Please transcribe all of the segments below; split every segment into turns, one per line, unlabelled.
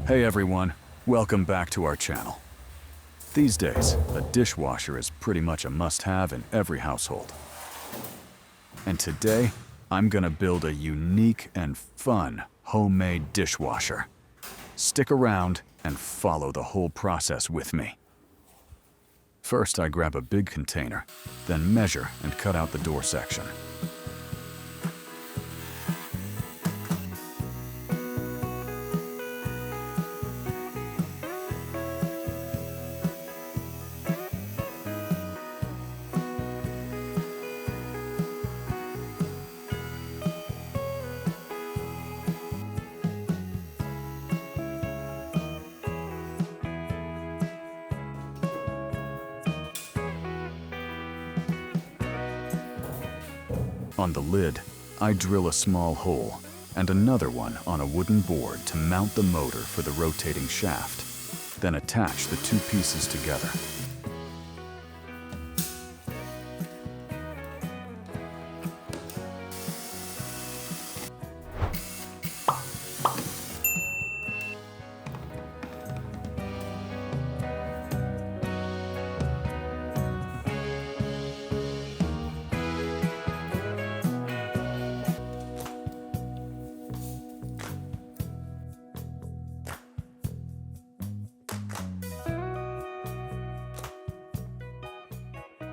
Hey everyone, welcome back to our channel. These days, a dishwasher is pretty much a must-have in every household. And today, I'm gonna build a unique and fun homemade dishwasher. Stick around and follow the whole process with me. First, I grab a big container, then measure and cut out the door section. On the lid, I drill a small hole and another one on a wooden board to mount the motor for the rotating shaft, then attach the two pieces together.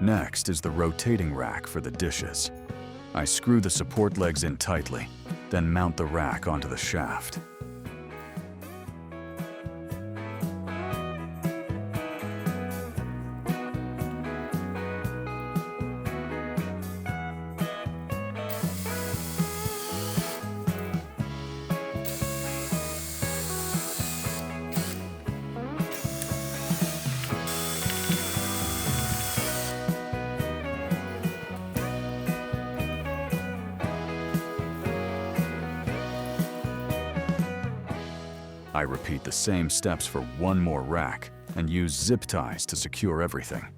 Next is the rotating rack for the dishes. I screw the support legs in tightly, then mount the rack onto the shaft. I repeat the same steps for one more rack and use zip ties to secure everything.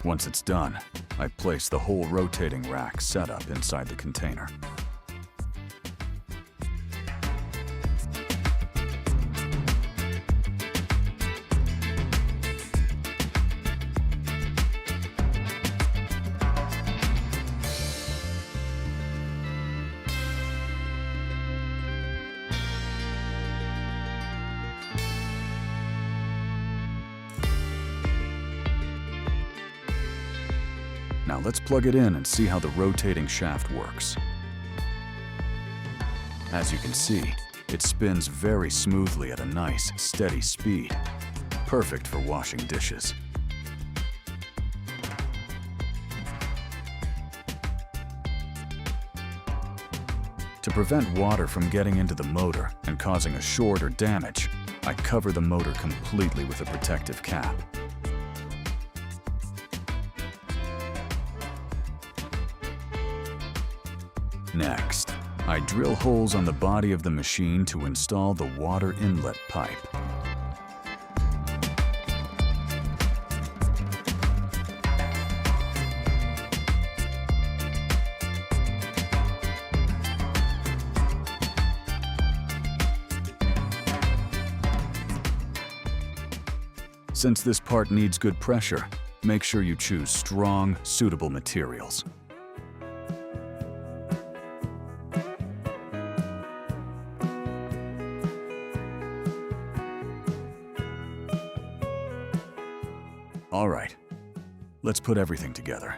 Once it's done, I place the whole rotating rack setup inside the container. Now let's plug it in and see how the rotating shaft works. As you can see, it spins very smoothly at a nice, steady speed. Perfect for washing dishes. To prevent water from getting into the motor and causing a short or damage, I cover the motor completely with a protective cap. Next, I drill holes on the body of the machine to install the water inlet pipe. Since this part needs good pressure, make sure you choose strong, suitable materials. All right, let's put everything together.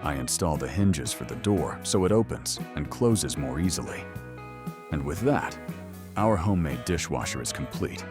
I install the hinges for the door so it opens and closes more easily. And with that, our homemade dishwasher is complete.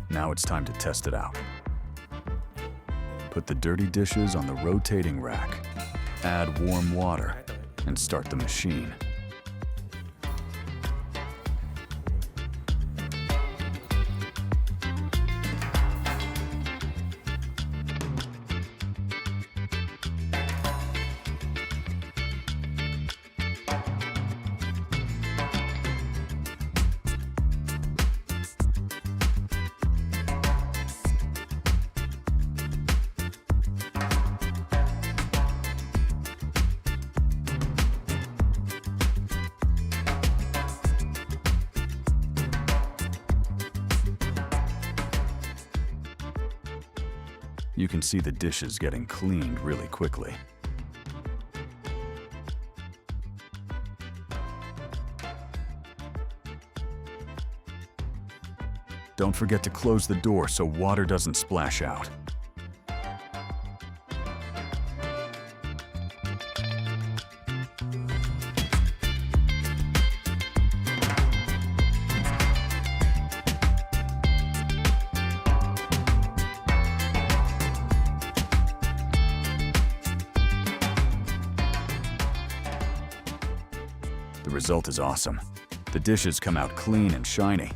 Now it's time to test it out. Put the dirty dishes on the rotating rack, add warm water, and start the machine. You can see the dishes getting cleaned really quickly. Don't forget to close the door so water doesn't splash out. The result is awesome. The dishes come out clean and shiny.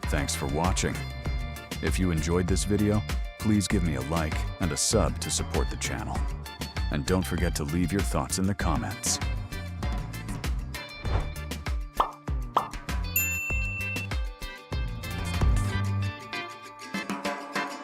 Thanks for watching. If you enjoyed this video, please give me a like and a sub to support the channel. And don't forget to leave your thoughts in the comments.